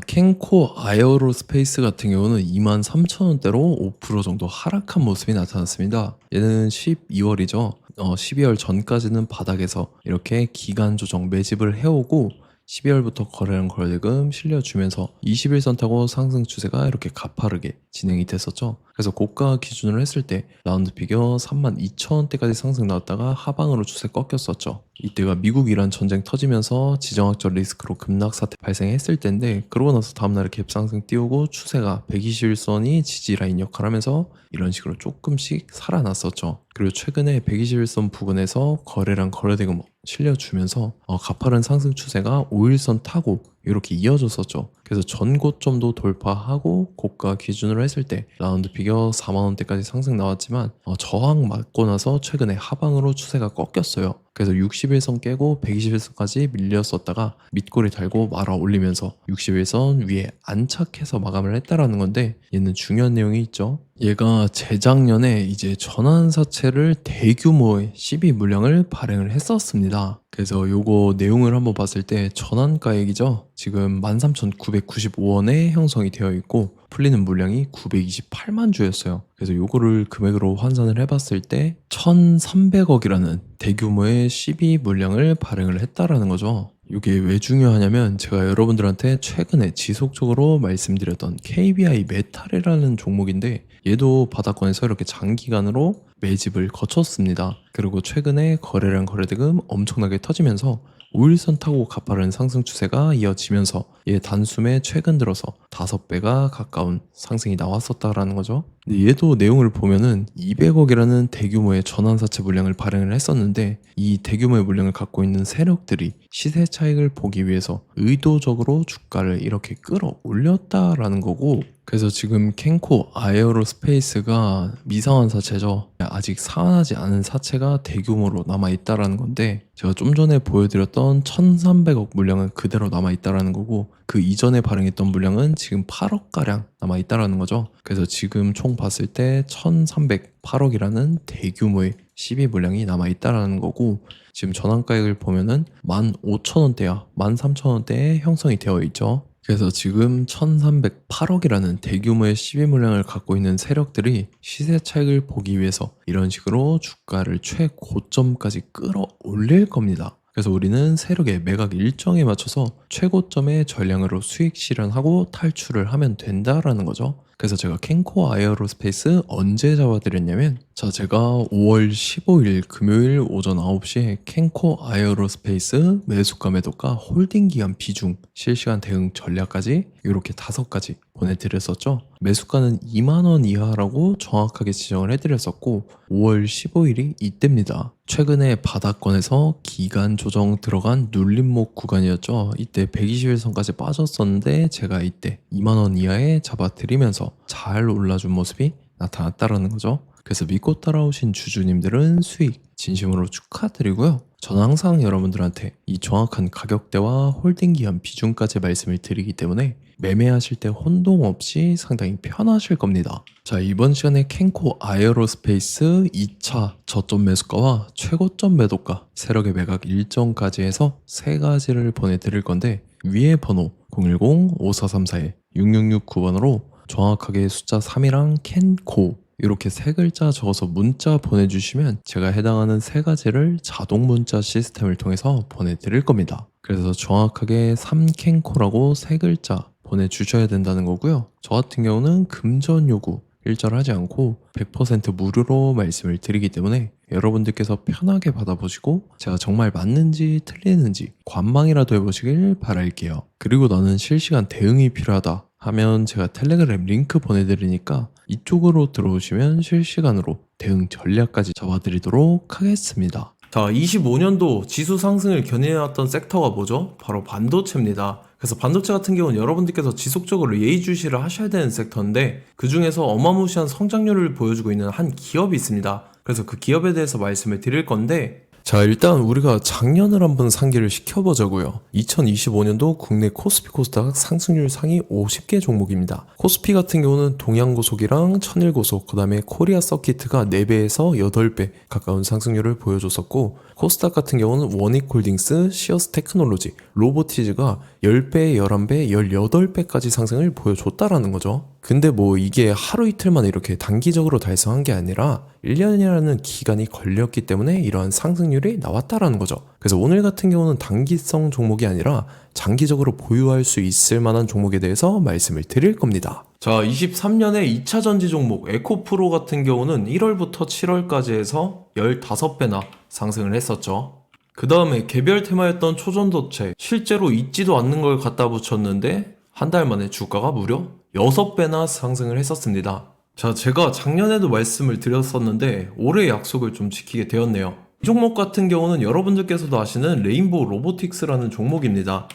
켄코 아에어로스페이스 같은 경우는 23,000원대로 5% 정도 하락한 모습이 나타났습니다. 얘는 12월이죠. 12월 전까지는 바닥에서 이렇게 기간 조정 매집을 해오고 12월부터 거래량 거래대금 실려주면서 21선 타고 상승 추세가 이렇게 가파르게 진행이 됐었죠. 그래서 고가 기준으로 했을 때 라운드 피겨 32,000원대까지 상승 나왔다가 하방으로 추세 꺾였었죠. 이때가 미국 이란 전쟁 터지면서 지정학적 리스크로 급락 사태 발생했을 때인데, 그러고 나서 다음날에 갭상승 띄우고 추세가 121선이 지지라인 역할을 하면서 이런 식으로 조금씩 살아났었죠. 그리고 최근에 121선 부근에서 거래량 거래대금 실려주면서 가파른 상승 추세가 5일선 타고 이렇게 이어졌었죠. 그래서 전고점도 돌파하고 고가 기준으로 했을 때 라운드 피겨 4만원대까지 상승 나왔지만 저항 맞고 나서 최근에 하방으로 추세가 꺾였어요. 그래서 61선 깨고 121선까지 밀렸었다가 밑꼬리 달고 말아 올리면서 61선 위에 안착해서 마감을 했다라는 건데, 얘는 중요한 내용이 있죠. 얘가 재작년에 이제 전환사채를 대규모의 CB 물량을 발행을 했었습니다. 그래서 요거 내용을 한번 봤을 때 전환가액이죠. 지금 13,995원에 형성이 되어 있고 풀리는 물량이 928만 주였어요. 그래서 요거를 금액으로 환산을 해봤을 때 1,300억이라는 대규모의 CB 물량을 발행을 했다라는 거죠. 이게 왜 중요하냐면, 제가 여러분들한테 최근에 지속적으로 말씀드렸던 KBI 메탈이라는 종목인데, 얘도 바닥권에서 이렇게 장기간으로 매집을 거쳤습니다. 그리고 최근에 거래량 거래대금 엄청나게 터지면서 5일선 타고 가파른 상승 추세가 이어지면서 얘 단숨에 최근 들어서 5배가 가까운 상승이 나왔었다라는 거죠. 근데 얘도 내용을 보면은 200억이라는 대규모의 전환사채 물량을 발행을 했었는데, 이 대규모의 물량을 갖고 있는 세력들이 시세 차익을 보기 위해서 의도적으로 주가를 이렇게 끌어올렸다라는 거고, 그래서 지금 켄코 아에어로스페이스가 미상환 사채죠. 아직 상환하지 않은 사채가 대규모로 남아있다라는 건데, 제가 좀 전에 보여드렸던 1,300억 물량은 그대로 남아있다라는 거고, 그 이전에 발행했던 물량은 지금 8억가량 남아있다라는 거죠. 그래서 지금 총 봤을 때 1,308억이라는 대규모의 CB 물량이 남아있다라는 거고, 지금 전환가액을 보면은 15,000원대야 13,000원대에 형성이 되어 있죠. 그래서 지금 1,308억이라는 대규모의 CB 물량을 갖고 있는 세력들이 시세 차익을 보기 위해서 이런 식으로 주가를 최고점까지 끌어올릴 겁니다. 그래서 우리는 세력의 매각 일정에 맞춰서 최고점의 전량으로 수익 실현하고 탈출을 하면 된다라는 거죠. 그래서 제가 켄코 아에어로스페이스 언제 잡아드렸냐면, 제가 5월 15일 금요일 오전 9시에 켄코 아에어로스페이스 매수가 매도가 홀딩 기간 비중 실시간 대응 전략까지 이렇게 5가지 보내드렸었죠. 매수가는 2만원 이하라고 정확하게 지정을 해드렸었고, 5월 15일이 이때입니다. 최근에 바닥권에서 기간 조정 들어간 눌림목 구간이었죠. 이때 121선까지 빠졌었는데 제가 이때 2만원 이하에 잡아드리면서 잘 올라준 모습이 나타났다라는 거죠. 그래서 믿고 따라오신 주주님들은 수익 진심으로 축하드리고요. 저는 항상 여러분들한테 이 정확한 가격대와 홀딩 기간 비중까지 말씀을 드리기 때문에 매매하실 때 혼동 없이 상당히 편하실 겁니다. 자, 이번 시간에 켄코 아에어로스페이스 2차 저점 매수가와 최고점 매도가, 세력의 매각 일정까지 해서 3가지를 보내드릴 건데, 위에 번호 010-5434-6669번으로 정확하게 숫자 3이랑 켄코 이렇게 3글자 적어서 문자 보내주시면 제가 해당하는 3가지를 자동 문자 시스템을 통해서 보내드릴 겁니다. 그래서 정확하게 3켄코라고 3글자 보내주셔야 된다는 거고요. 저 같은 경우는 금전 요구 일절하지 않고 100% 무료로 말씀을 드리기 때문에 여러분들께서 편하게 받아보시고 제가 정말 맞는지 틀리는지 관망이라도 해보시길 바랄게요. 그리고 나는 실시간 대응이 필요하다 하면 제가 텔레그램 링크 보내드리니까 이쪽으로 들어오시면 실시간으로 대응 전략까지 잡아드리도록 하겠습니다. 자, 25년도 지수 상승을 견인해왔던 섹터가 뭐죠? 바로 반도체입니다. 그래서 반도체 같은 경우는 여러분들께서 지속적으로 예의주시를 하셔야 되는 섹터인데, 그 중에서 어마무시한 성장률을 보여주고 있는 한 기업이 있습니다. 그래서 그 기업에 대해서 말씀을 드릴 건데, 자, 일단 우리가 작년을 한번 상기를 시켜보자고요. 2025년도 국내 코스피 코스닥 상승률 상위 50개 종목입니다. 코스피 같은 경우는 동양고속이랑 천일고속, 그 다음에 코리아 서키트가 4배에서 8배 가까운 상승률을 보여줬었고, 코스닥 같은 경우는 원익홀딩스, 시어스 테크놀로지, 로보티즈가 10배, 11배, 18배까지 상승을 보여줬다라는 거죠. 근데 뭐 이게 하루 이틀만 이렇게 단기적으로 달성한 게 아니라 1년이라는 기간이 걸렸기 때문에 이러한 상승률이 나왔다라는 거죠. 그래서 오늘 같은 경우는 단기성 종목이 아니라 장기적으로 보유할 수 있을 만한 종목에 대해서 말씀을 드릴 겁니다. 자, 23년에 2차 전지 종목 에코프로 같은 경우는 1월부터 7월까지 해서 15배나 상승을 했었죠. 그 다음에 개별 테마였던 초전도체, 실제로 있지도 않는 걸 갖다 붙였는데 한 달 만에 주가가 무려 6배나 상승을 했었습니다. 자, 제가 작년에도 말씀을 드렸었는데 올해 약속을 좀 지키게 되었네요. 이 종목 같은 경우는 여러분들께서도 아시는 레인보우 로보틱스라는 종목입니다.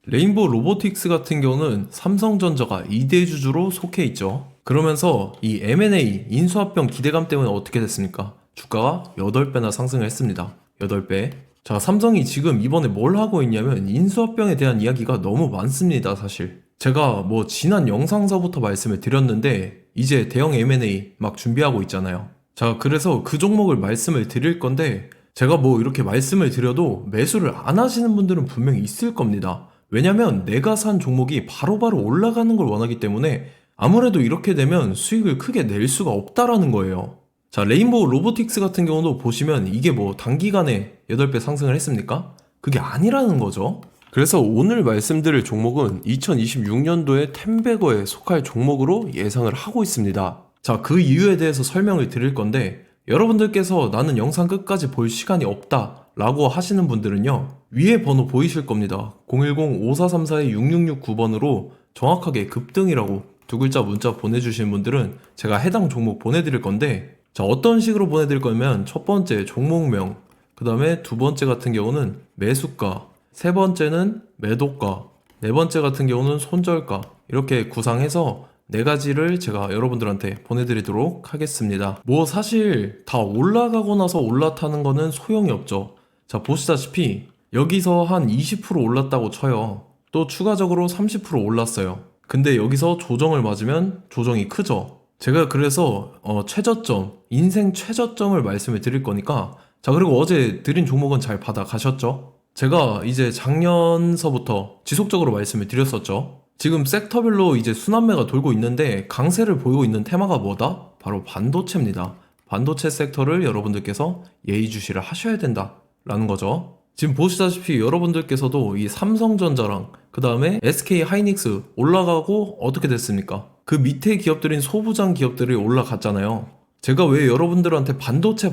레인보우 로보틱스 같은 경우는 삼성전자가 2대 주주로 속해 있죠. 그러면서 이 M&A 인수합병 기대감 때문에 어떻게 됐습니까? 주가가 8배나 상승을 했습니다. 8배. 자, 삼성이 지금 이번에 뭘 하고 있냐면 인수합병에 대한 이야기가 너무 많습니다, 사실. 제가 뭐 지난 영상서부터 말씀을 드렸는데 이제 대형 M&A 막 준비하고 있잖아요. 자, 그래서 그 종목을 말씀을 드릴 건데 제가 뭐 이렇게 말씀을 드려도 매수를 안 하시는 분들은 분명히 있을 겁니다. 왜냐면 내가 산 종목이 바로바로 올라가는 걸 원하기 때문에 아무래도 이렇게 되면 수익을 크게 낼 수가 없다라는 거예요. 자, 레인보우 로보틱스 같은 경우도 보시면 이게 뭐 단기간에 8배 상승을 했습니까? 그게 아니라는 거죠. 그래서 오늘 말씀드릴 종목은 2026년도에 템베거에 속할 종목으로 예상을 하고 있습니다. 자, 그 이유에 대해서 설명을 드릴 건데 여러분들께서 나는 영상 끝까지 볼 시간이 없다 라고 하시는 분들은요, 위에 번호 보이실 겁니다. 010-5434-6669번으로 정확하게 급등이라고 2글자 문자 보내주신 분들은 제가 해당 종목 보내드릴 건데, 자, 어떤 식으로 보내드릴 거냐면 첫 번째 종목명, 그 다음에 두 번째 같은 경우는 매수가, 세 번째는 매도가, 네 번째 같은 경우는 손절가, 이렇게 구상해서 4가지를 제가 여러분들한테 보내드리도록 하겠습니다. 뭐 사실 다 올라가고 나서 올라타는 거는 소용이 없죠. 자, 보시다시피 여기서 한 20% 올랐다고 쳐요. 또 추가적으로 30% 올랐어요. 근데 여기서 조정을 맞으면 조정이 크죠. 제가 그래서 최저점, 인생 최저점을 말씀을 드릴 거니까, 자, 그리고 어제 드린 종목은 잘 받아가셨죠? 제가 이제 작년서부터 지속적으로 말씀을 드렸었죠. 지금 섹터별로 이제 순환매가 돌고 있는데 강세를 보이고 있는 테마가 뭐다? 바로 반도체입니다. 반도체 섹터를 여러분들께서 예의주시를 하셔야 된다라는 거죠. 지금 보시다시피 여러분들께서도 이 삼성전자랑 그 다음에 SK 하이닉스 올라가고 어떻게 됐습니까? 그 밑에 기업들인 소부장 기업들이 올라갔잖아요. 제가 왜 여러분들한테 반도체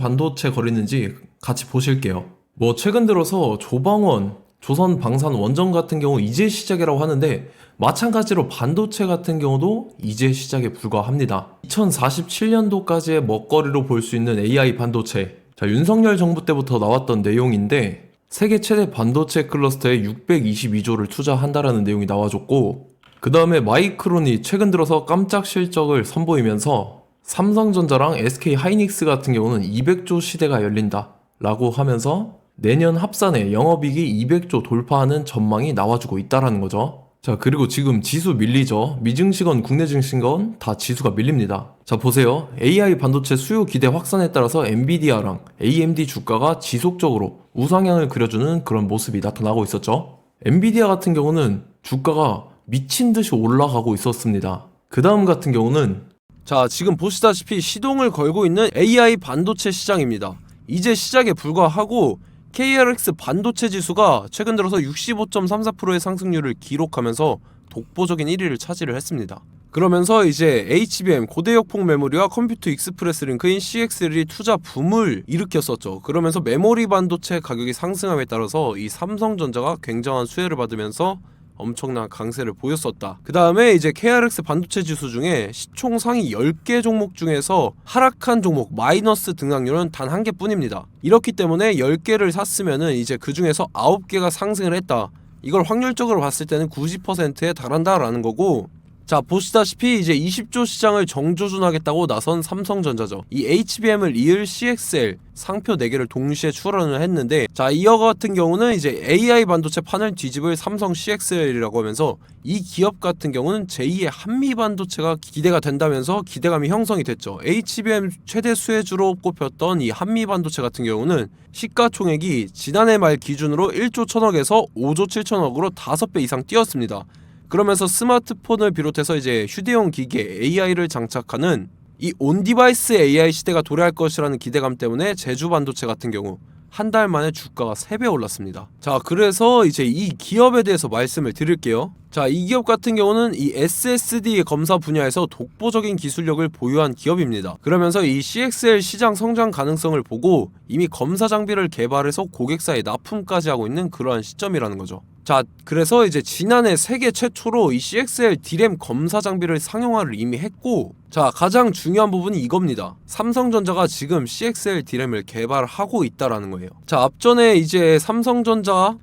거리는지 같이 보실게요. 뭐 최근 들어서 조방원, 조선방산원전 같은 경우 이제 시작이라고 하는데 마찬가지로 반도체 같은 경우도 이제 시작에 불과합니다. 2047년도까지의 먹거리로 볼 수 있는 AI 반도체. 자, 윤석열 정부 때부터 나왔던 내용인데 세계 최대 반도체 클러스터에 622조를 투자한다라는 내용이 나와줬고, 그 다음에 마이크론이 최근 들어서 깜짝 실적을 선보이면서 삼성전자랑 SK 하이닉스 같은 경우는 200조 시대가 열린다 라고 하면서 내년 합산에 영업이익이 200조 돌파하는 전망이 나와주고 있다라는 거죠. 자, 그리고 지금 지수 밀리죠. 미증시건 국내 증시건 다 지수가 밀립니다. 자, 보세요. AI 반도체 수요 기대 확산에 따라서 엔비디아랑 AMD 주가가 지속적으로 우상향을 그려주는 그런 모습이 나타나고 있었죠. 엔비디아 같은 경우는 주가가 미친 듯이 올라가고 있었습니다. 그 다음 같은 경우는, 자, 지금 보시다시피 시동을 걸고 있는 AI 반도체 시장입니다. 이제 시작에 불과하고 KRX 반도체 지수가 최근 들어서 65.34%의 상승률을 기록하면서 독보적인 1위를 차지를 했습니다. 그러면서 이제 HBM 고대역폭 메모리와 컴퓨터 익스프레스 링크인 CXL이 투자 붐을 일으켰었죠. 그러면서 메모리 반도체 가격이 상승함에 따라서 이 삼성전자가 굉장한 수혜를 받으면서 엄청난 강세를 보였었다. 그 다음에 이제 KRX 반도체 지수 중에 시총 상위 10개 종목 중에서 하락한 종목 마이너스 등락률은 단 1개뿐입니다. 이렇기 때문에 10개를 샀으면은 이제 그 중에서 9개가 상승을 했다. 이걸 확률적으로 봤을 때는 90%에 달한다라는 거고, 자, 보시다시피 이제 20조 시장을 정조준하겠다고 나선 삼성전자죠. 이 HBM을 이을 CXL 상표 4개를 동시에 출원을 했는데, 자, 이어 같은 경우는 이제 AI 반도체 판을 뒤집을 삼성 CXL이라고 하면서 이 기업 같은 경우는 제2의 한미 반도체가 기대가 된다면서 기대감이 형성이 됐죠. HBM 최대 수혜주로 꼽혔던 이 한미 반도체 같은 경우는 시가총액이 지난해 말 기준으로 1조 1000억에서 5조 7천억으로 5배 이상 뛰었습니다. 그러면서 스마트폰을 비롯해서 이제 휴대용 기기에 AI를 장착하는 이 온디바이스 AI 시대가 도래할 것이라는 기대감 때문에 제주 반도체 같은 경우 한 달 만에 주가가 3배 올랐습니다. 자, 그래서 이제 이 기업에 대해서 말씀을 드릴게요. 자, 이 기업 같은 경우는 이 SSD 검사 분야에서 독보적인 기술력을 보유한 기업입니다. 그러면서 이 CXL 시장 성장 가능성을 보고 이미 검사 장비를 개발해서 고객사에 납품까지 하고 있는 그러한 시점이라는 거죠. 자, 그래서 이제 지난해 세계 최초로 이 CXL D램 검사 장비를 상용화를 이미 했고, 자, 가장 중요한 부분이 이겁니다. 삼성전자가 지금 CXL D램을 개발하고 있다라는 거예요. 자, 앞전에 이제 삼성전자가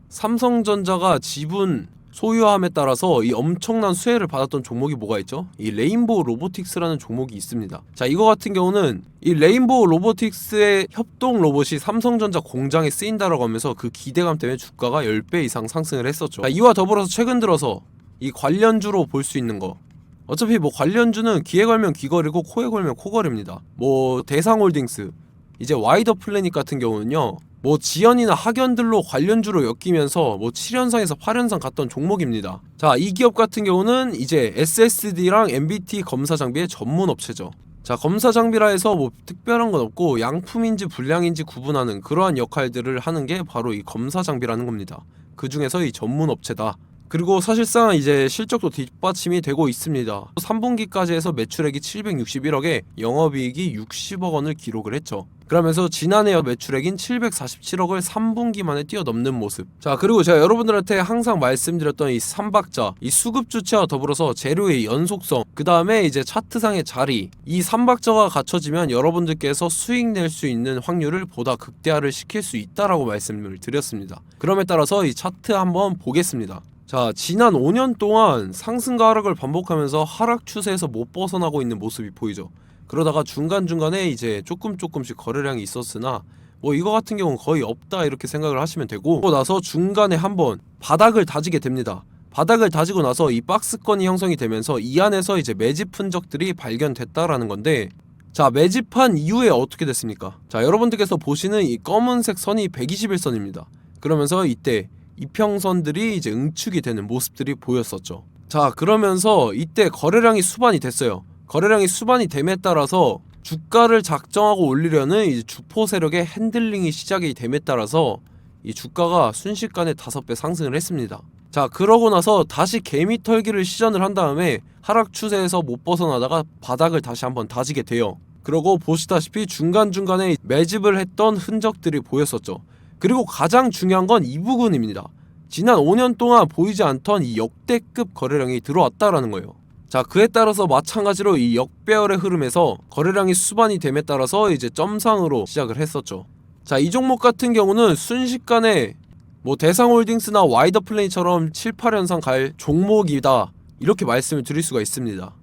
지분 소유함에 따라서 이 엄청난 수혜를 받았던 종목이 뭐가 있죠? 이 레인보우 로보틱스라는 종목이 있습니다. 자, 이거 같은 경우는 이 레인보우 로보틱스의 협동 로봇이 삼성전자 공장에 쓰인다라고 하면서 그 기대감 때문에 주가가 10배 이상 상승을 했었죠. 자, 이와 더불어서 최근 들어서 이 관련주로 볼 수 있는 거, 어차피 뭐 관련주는 귀에 걸면 귀걸이고 코에 걸면 코걸입니다. 뭐 대상홀딩스, 이제 와이더 플래닛 같은 경우는요, 뭐 지연이나 학연들로 관련주로 엮이면서 뭐 7연상에서 8연상 갔던 종목입니다. 자, 이 기업 같은 경우는 이제 SSD랑 MBT 검사 장비의 전문 업체죠. 자, 검사 장비라 해서 뭐 특별한 건 없고 양품인지 불량인지 구분하는 그러한 역할들을 하는 게 바로 이 검사 장비라는 겁니다. 그 중에서 이 전문 업체다. 그리고 사실상 이제 실적도 뒷받침이 되고 있습니다. 3분기까지 해서 매출액이 761억에 영업이익이 60억 원을 기록을 했죠. 그러면서 지난해 매출액인 747억을 3분기 만에 뛰어넘는 모습. 자, 그리고 제가 여러분들한테 항상 말씀드렸던 이 3박자, 이 수급 주체와 더불어서 재료의 연속성, 그 다음에 이제 차트상의 자리, 이 3박자가 갖춰지면 여러분들께서 수익 낼 수 있는 확률을 보다 극대화를 시킬 수 있다라고 말씀을 드렸습니다. 그럼에 따라서 이 차트 한번 보겠습니다. 자, 지난 5년 동안 상승과 하락을 반복하면서 하락 추세에서 못 벗어나고 있는 모습이 보이죠. 그러다가 중간중간에 이제 조금씩 거래량이 있었으나 뭐 이거 같은 경우는 거의 없다 이렇게 생각을 하시면 되고, 그러고 나서 중간에 한번 바닥을 다지게 됩니다. 바닥을 다지고 나서 이 박스권이 형성이 되면서 이 안에서 이제 매집 흔적들이 발견됐다라는 건데, 자, 매집한 이후에 어떻게 됐습니까? 자, 여러분들께서 보시는 이 검은색 선이 121선입니다. 그러면서 이때 이평선들이 이제 응축이 되는 모습들이 보였었죠. 자, 그러면서 이때 거래량이 수반이 됐어요. 거래량이 수반이 됨에 따라서 주가를 작정하고 올리려는 이제 주포 세력의 핸들링이 시작이 됨에 따라서 이 주가가 순식간에 5배 상승을 했습니다. 자, 그러고 나서 다시 개미 털기를 시전을 한 다음에 하락 추세에서 못 벗어나다가 바닥을 다시 한번 다지게 돼요. 그러고 보시다시피 중간중간에 매집을 했던 흔적들이 보였었죠. 그리고 가장 중요한 건 이 부분입니다. 지난 5년 동안 보이지 않던 이 역대급 거래량이 들어왔다라는 거예요. 자, 그에 따라서 마찬가지로 이 역배열의 흐름에서 거래량이 수반이 됨에 따라서 이제 점상으로 시작을 했었죠. 자, 이 종목 같은 경우는 순식간에 뭐 대상홀딩스나 와이더 플레이처럼 7, 8연상 갈 종목이다 이렇게 말씀을 드릴 수가 있습니다.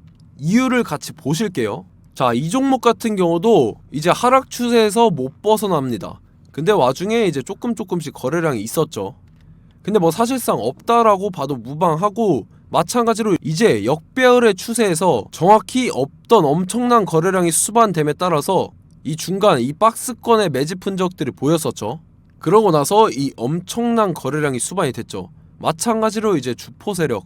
이유를 같이 보실게요. 자, 이 종목 같은 경우도 이제 하락 추세에서 못 벗어납니다. 근데 와중에 이제 조금씩 거래량이 있었죠. 근데 뭐 사실상 없다라고 봐도 무방하고, 마찬가지로 이제 역배열의 추세에서 정확히 없던 엄청난 거래량이 수반됨에 따라서 이 중간 이 박스권의 매집 흔적들이 보였었죠. 그러고 나서 이 엄청난 거래량이 수반이 됐죠. 마찬가지로 이제 주포 세력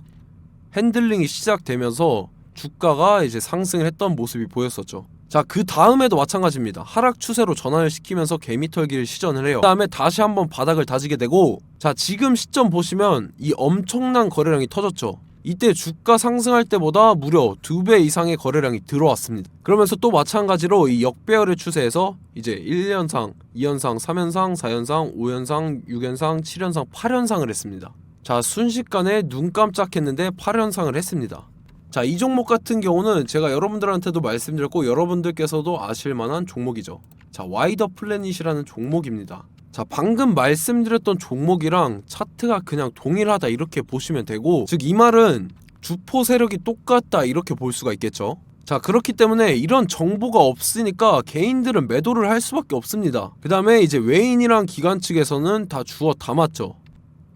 핸들링이 시작되면서 주가가 이제 상승을 했던 모습이 보였었죠. 자, 그 다음에도 마찬가지입니다. 하락 추세로 전환을 시키면서 개미털기를 시전을 해요. 그 다음에 다시 한번 바닥을 다지게 되고, 자, 지금 시점 보시면 이 엄청난 거래량이 터졌죠. 이때 주가 상승할 때보다 무려 2배 이상의 거래량이 들어왔습니다. 그러면서 또 마찬가지로 이 역배열의 추세에서 이제 1연상, 2연상, 3연상, 4연상, 5연상, 6연상, 7연상, 8연상을 했습니다. 자, 순식간에 눈 깜짝했는데 8연상을 했습니다. 자, 이 종목 같은 경우는 제가 여러분들한테도 말씀드렸고 여러분들께서도 아실만한 종목이죠. 자, 와이더 플래닛이라는 종목입니다. 자, 방금 말씀드렸던 종목이랑 차트가 그냥 동일하다 이렇게 보시면 되고, 즉 이 말은 주포 세력이 똑같다 이렇게 볼 수가 있겠죠. 자, 그렇기 때문에 이런 정보가 없으니까 개인들은 매도를 할 수밖에 없습니다. 그 다음에 이제 외인이랑 기관 측에서는 다 주워 담았죠.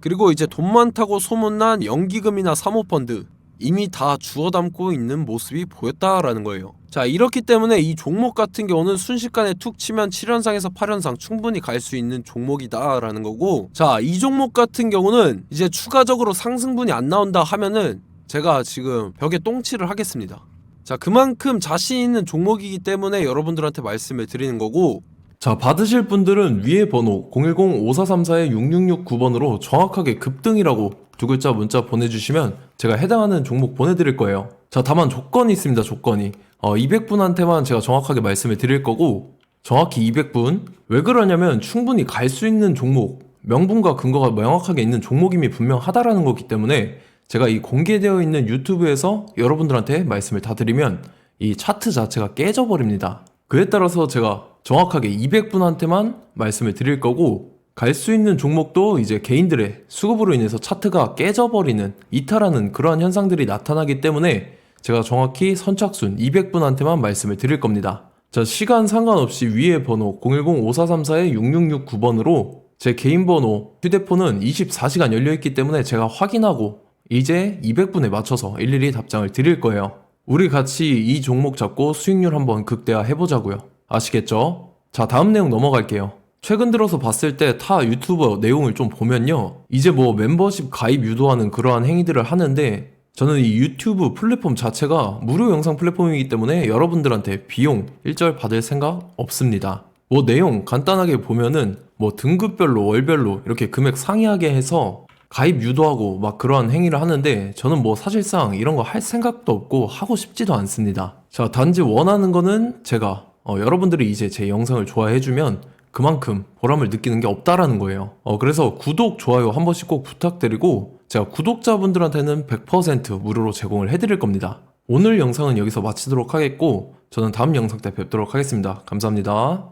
그리고 이제 돈 많다고 소문난 연기금이나 사모펀드 이미 다 주워 담고 있는 모습이 보였다라는 거예요. 자, 이렇기 때문에 이 종목 같은 경우는 순식간에 툭 치면 7연상에서 8연상 충분히 갈 수 있는 종목이다라는 거고, 자, 이 종목 같은 경우는 이제 추가적으로 상승분이 안 나온다 하면은 제가 지금 벽에 똥칠을 하겠습니다. 자, 그만큼 자신 있는 종목이기 때문에 여러분들한테 말씀을 드리는 거고, 자, 받으실 분들은 위에 번호 010-5434-6669번으로 정확하게 급등이라고 두 글자 문자 보내주시면 제가 해당하는 종목 보내드릴 거예요. 자, 다만 조건이 있습니다. 조건이 200분한테만 제가 정확하게 말씀을 드릴 거고, 정확히 200분. 왜 그러냐면 충분히 갈 수 있는 종목, 명분과 근거가 명확하게 있는 종목임이 분명하다라는 거기 때문에 제가 이 공개되어 있는 유튜브에서 여러분들한테 말씀을 다 드리면 이 차트 자체가 깨져버립니다. 그에 따라서 제가 정확하게 200분한테만 말씀을 드릴 거고, 갈 수 있는 종목도 이제 개인들의 수급으로 인해서 차트가 깨져버리는, 이탈하는 그러한 현상들이 나타나기 때문에 제가 정확히 선착순 200분한테만 말씀을 드릴 겁니다. 자, 시간 상관없이 위에 번호 010-5434-6669번으로 제 개인 번호, 휴대폰은 24시간 열려있기 때문에 제가 확인하고 이제 200분에 맞춰서 일일이 답장을 드릴 거예요. 우리 같이 이 종목 잡고 수익률 한번 극대화 해보자고요. 아시겠죠? 자, 다음 내용 넘어갈게요. 최근 들어서 봤을 때 타 유튜버 내용을 좀 보면요, 이제 뭐 멤버십 가입 유도하는 그러한 행위들을 하는데, 저는 이 유튜브 플랫폼 자체가 무료 영상 플랫폼이기 때문에 여러분들한테 비용 일절 받을 생각 없습니다. 뭐 내용 간단하게 보면은 뭐 등급별로 월별로 이렇게 금액 상이하게 해서 가입 유도하고 막 그러한 행위를 하는데, 저는 뭐 사실상 이런 거 할 생각도 없고 하고 싶지도 않습니다. 자, 단지 원하는 거는 제가 여러분들이 이제 제 영상을 좋아해주면 그만큼 보람을 느끼는 게 없다라는 거예요. 그래서 구독, 좋아요 한 번씩 꼭 부탁드리고, 제가 구독자분들한테는 100% 무료로 제공을 해드릴 겁니다. 오늘 영상은 여기서 마치도록 하겠고, 저는 다음 영상 때 뵙도록 하겠습니다. 감사합니다.